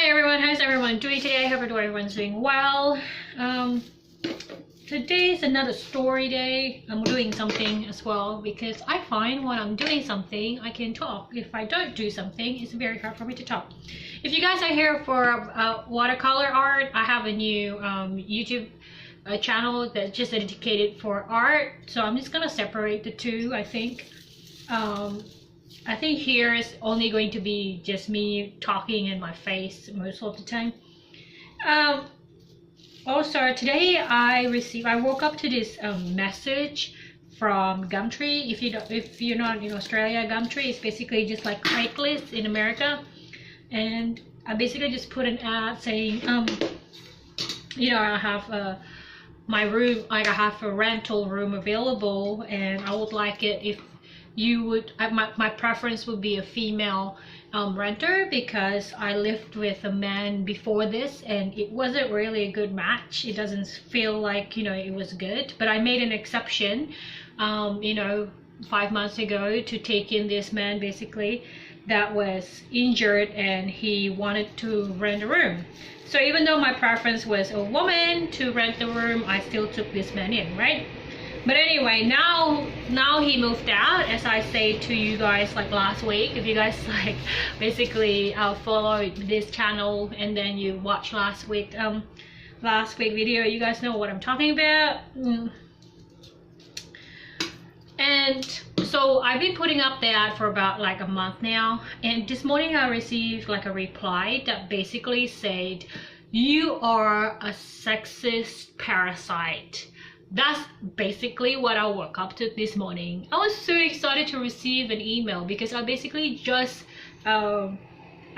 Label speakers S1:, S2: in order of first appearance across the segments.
S1: Hi everyone, how's everyone doing today? I hope everyone's doing well. Today is another story day. I'm doing something as well because I find when I'm doing something I can talk. If I don't do something, it's very hard for me to talk. If you guys are here for watercolor art, I have a new YouTube channel that's just dedicated for art, so I'm just gonna separate the two. I think here is only going to be just me talking in my face most of the time. Also today I woke up to this message from Gumtree. If you're not in Australia, Gumtree is basically just like Craigslist in America, and I basically just put an ad saying I have my room, like I have a rental room available, and I would like it if you would. My preference would be a female renter, because I lived with a man before this and it wasn't really a good match. It doesn't feel like it was good, but I made an exception 5 months ago to take in this man basically that was injured and he wanted to rent a room. So even though my preference was a woman to rent the room, I still took this man in, right? But anyway, now he moved out, as I said to you guys like last week. If you guys like basically follow this channel and then you watch last week video, you guys know what I'm talking about. And so I've been putting up the ad for about like a month now, and this morning I received like a reply that basically said, "You are a sexist parasite." That's basically what I woke up to this morning. I was so excited to receive an email because I basically just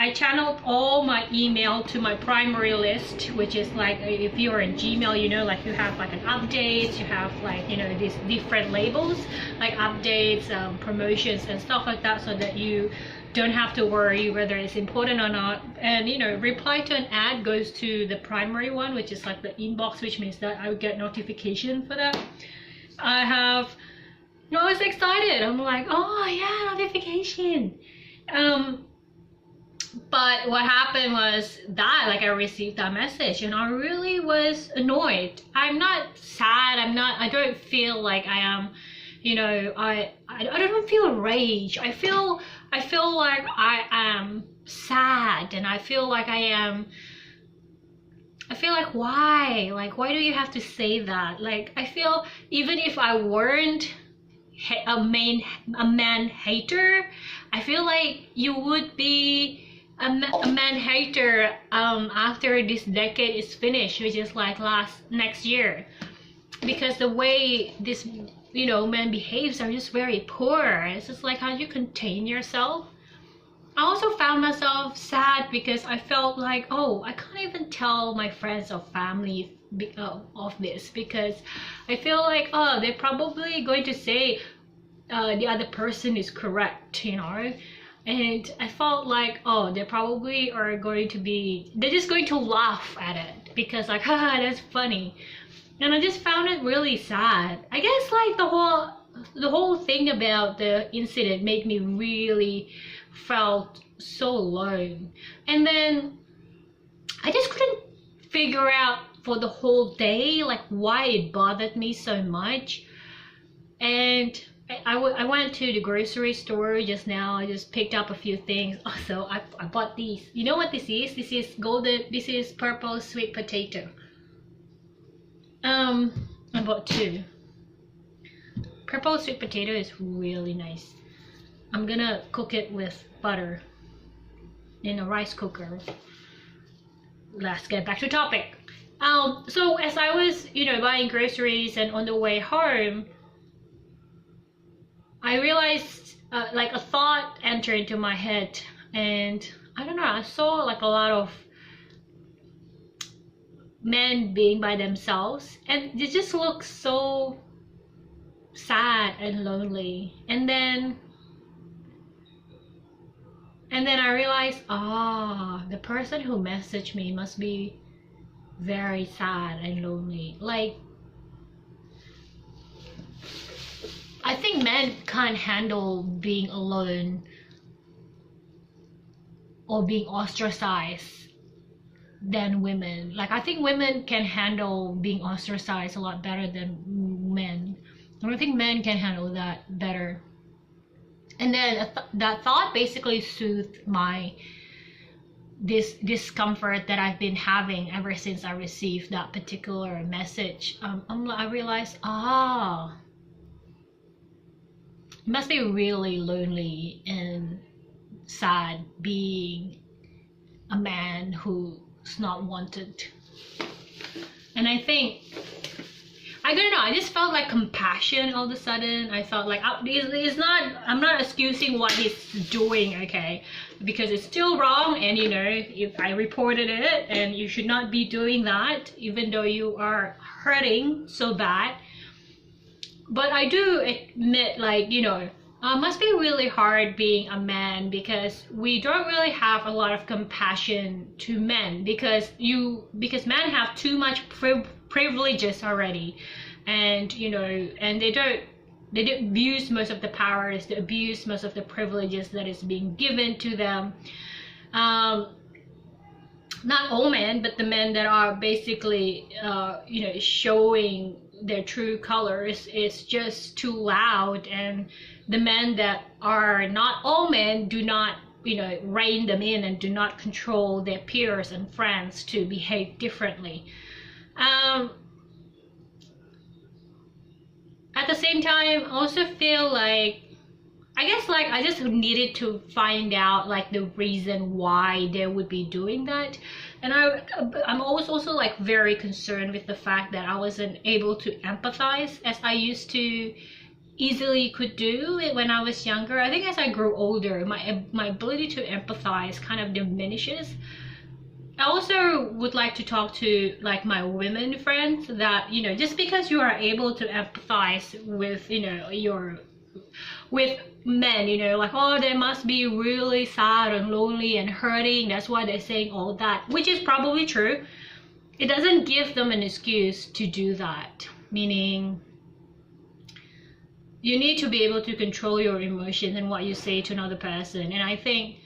S1: I channeled all my email to my primary list, which is like, if you're in Gmail, like you have like an updates, you have like these different labels like updates, promotions and stuff like that, so that you don't have to worry whether it's important or not. And reply to an ad goes to the primary one, which is like the inbox, which means that I would get notification for that. I was excited. I'm like, oh yeah, notification. But what happened was that like I received that message and I really was annoyed. I'm not sad, I don't feel like I am, I don't feel rage. I feel like I am sad, and I feel like why do you have to say that? Like, I feel even if I weren't a man hater, I feel like you would be a man hater after this decade is finished, which is like next year, because the way this man behaves are just very poor. It's just like, how do you contain yourself? I also found myself sad because I felt like, oh, I can't even tell my friends or family of this, because I feel like, oh, they're probably going to say the other person is correct, and I felt like, oh, they probably are going to be, they're just going to laugh at it because like, haha, that's funny. And I just found it really sad. I guess like the whole thing about the incident made me really felt so alone. And then I just couldn't figure out for the whole day like why it bothered me so much. And I went to the grocery store just now. I just picked up a few things. Also, I bought these. You know what this is? This is purple sweet potato. I bought 2. Purple sweet potato is really nice. I'm gonna cook it with butter in a rice cooker. Let's get back to topic. So as I was, buying groceries and on the way home, I realized like a thought entered into my head, and I don't know, I saw like a lot of men being by themselves, and they just look so sad and lonely. And then I realized, the person who messaged me must be very sad and lonely. Like, I think men can't handle being alone or being ostracized than women. Like, I think women can handle being ostracized a lot better than men. I don't think men can handle that better. And then that thought basically soothed my this discomfort that I've been having ever since I received that particular message. I realized, it must be really lonely and sad being a man who's not wanted. And I think, I don't know, I just felt like compassion all of a sudden. I felt like it's not, I'm not excusing what he's doing, okay, because it's still wrong, and you know, if I reported it, and you should not be doing that even though you are hurting so bad. But I do admit, like, you know, must be really hard being a man, because we don't really have a lot of compassion to men, because men have too much privileges already, and you know, and they don't abuse most of the powers, they abuse most of the privileges that is being given to them. Not all men, but the men that are basically you know, showing their true colors is just too loud, and the men that are not all men do not, you know, rein them in and do not control their peers and friends to behave differently. At the same time, I also feel like, I guess, like, I just needed to find out like the reason why they would be doing that. And I'm always also like very concerned with the fact that I wasn't able to empathize as I used to easily could do it when I was younger. I think as I grew older, my ability to empathize kind of diminishes. I also would like to talk to like my women friends that, you know, just because you are able to empathize with, you know, with men, you know, like, oh, they must be really sad and lonely and hurting, that's why they're saying all that, which is probably true. It doesn't give them an excuse to do that, meaning you need to be able to control your emotions and what you say to another person. And I think,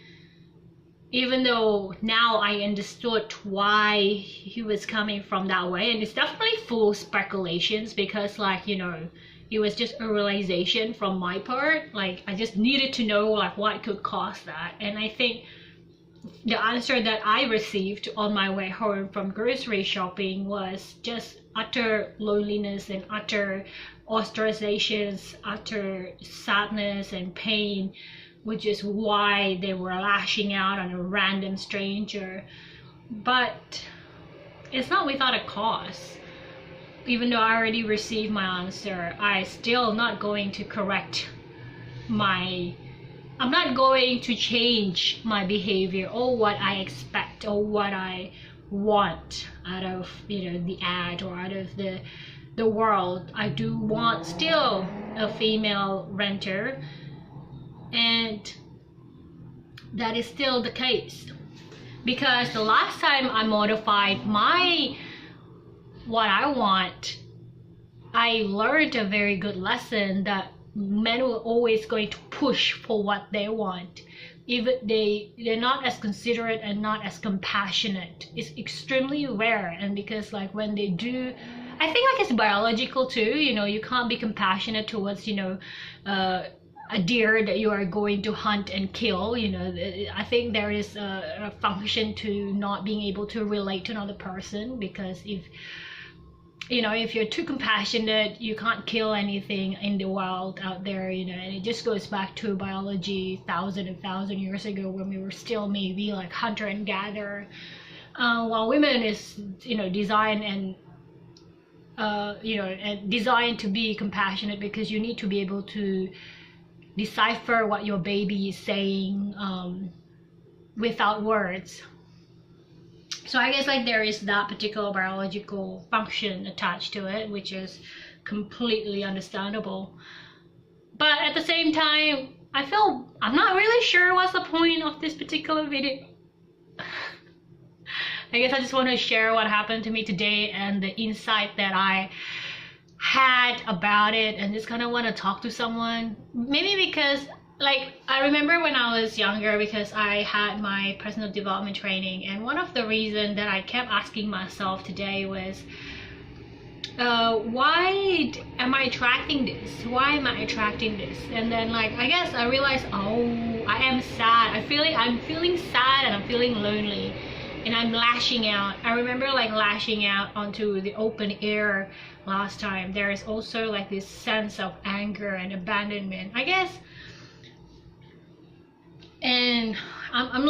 S1: even though now I understood why he was coming from that way, and it's definitely full of speculations, because, like, you know, it was just a realization from my part. Like, I just needed to know like what could cause that. And I think the answer that I received on my way home from grocery shopping was just utter loneliness and utter ostracizations, utter sadness and pain, which is why they were lashing out on a random stranger. But it's not without a cause. Even though I already received my answer, I still not going to correct I'm not going to change my behavior or what I expect or what I want out of, you know, the ad or out of the world. I do want still a female renter, and that is still the case, because the last time I modified what I want, I learned a very good lesson that men were always going to push for what they want. Even they're not as considerate and not as compassionate. It's extremely rare. And because like when they do, I think like it's biological too, you know, you can't be compassionate towards, you know, a deer that you are going to hunt and kill. You know, I think there is a function to not being able to relate to another person, because if, you know, if you're too compassionate, you can't kill anything in the wild out there, you know. And it just goes back to biology thousand years ago, when we were still maybe like hunter and gatherer, while women is, you know, designed and you know, and designed to be compassionate, because you need to be able to decipher what your baby is saying without words. So I guess like there is that particular biological function attached to it, which is completely understandable. But at the same time, I feel I'm not really sure what's the point of this particular video. I guess I just want to share what happened to me today and the insight that I had about it, and just kind of want to talk to someone. Maybe because like I remember when I was younger, because I had my personal development training, and one of the reasons that I kept asking myself today was, why am I attracting this? Why am I attracting this? And then, like, I guess I realized, oh, I am sad. I'm feeling sad, and I'm feeling lonely, and I'm lashing out. I remember like lashing out onto the open air last time. There is also like this sense of anger and abandonment, I guess. And I'm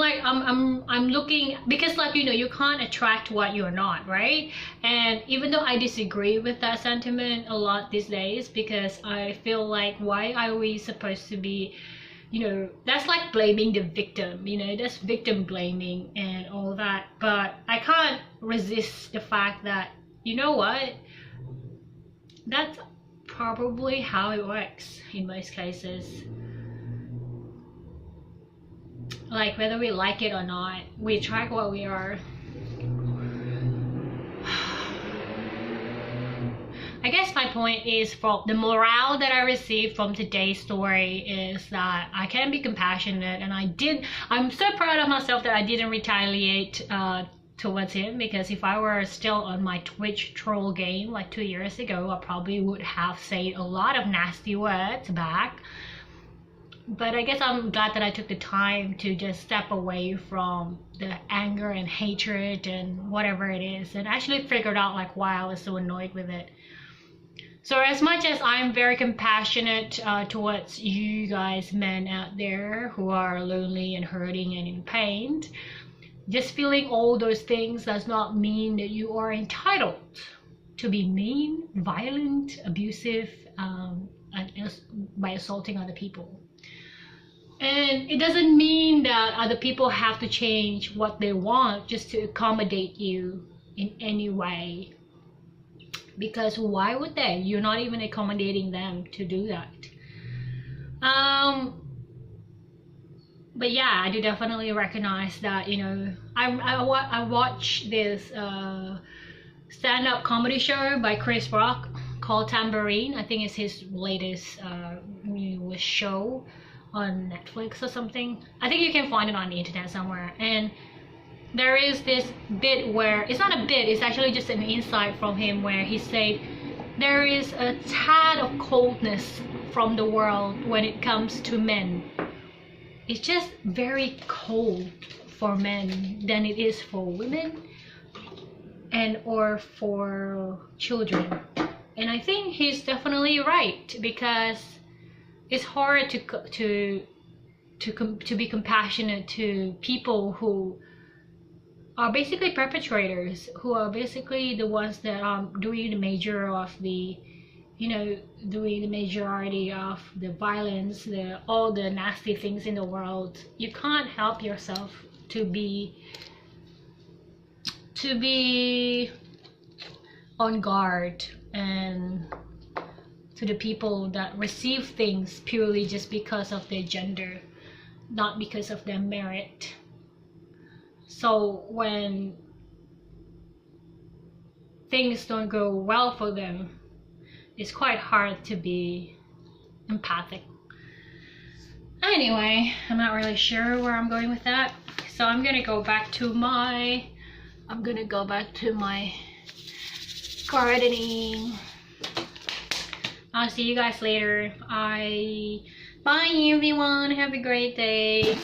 S1: looking, because, like, you know, you can't attract what you're not, right? And even though I disagree with that sentiment a lot these days, because I feel like, why are we supposed to be, you know, that's like blaming the victim, you know, that's victim blaming and all that. But I can't resist the fact that, you know what, that's probably how it works in most cases. Like, whether we like it or not, we attract what we are. I guess my point is, from the morale that I received from today's story is that I can be compassionate, and I'm so proud of myself that I didn't retaliate towards him, because if I were still on my Twitch troll game like 2 years ago, I probably would have said a lot of nasty words back. But I guess I'm glad that I took the time to just step away from the anger and hatred and whatever it is, and actually figured out like why I was so annoyed with it. So as much as I'm very compassionate towards you guys men out there who are lonely and hurting and in pain, just feeling all those things does not mean that you are entitled to be mean, violent, abusive, by assaulting other people. And it doesn't mean that other people have to change what they want just to accommodate you in any way. Because why would they? You're not even accommodating them to do that. But yeah, I do definitely recognize that, you know, I watched this stand-up comedy show by Chris Rock called Tambourine. I think it's his latest show on Netflix or something. I think you can find it on the internet somewhere. And there is this bit where, it's not a bit, it's actually just an insight from him, where he said there is a tad of coldness from the world when it comes to men. It's just very cold for men than it is for women and or for children. And I think he's definitely right, because it's hard to be compassionate to people who are basically perpetrators, who are basically the ones that are doing the major of the, you know, doing the majority of the violence, all the nasty things in the world. You can't help yourself to be on guard and to the people that receive things purely just because of their gender, not because of their merit. So when things don't go well for them, it's quite hard to be empathic. Anyway, I'm not really sure where I'm going with that, so I'm gonna go back to my gardening. I'll see you guys later. Bye everyone, have a great day.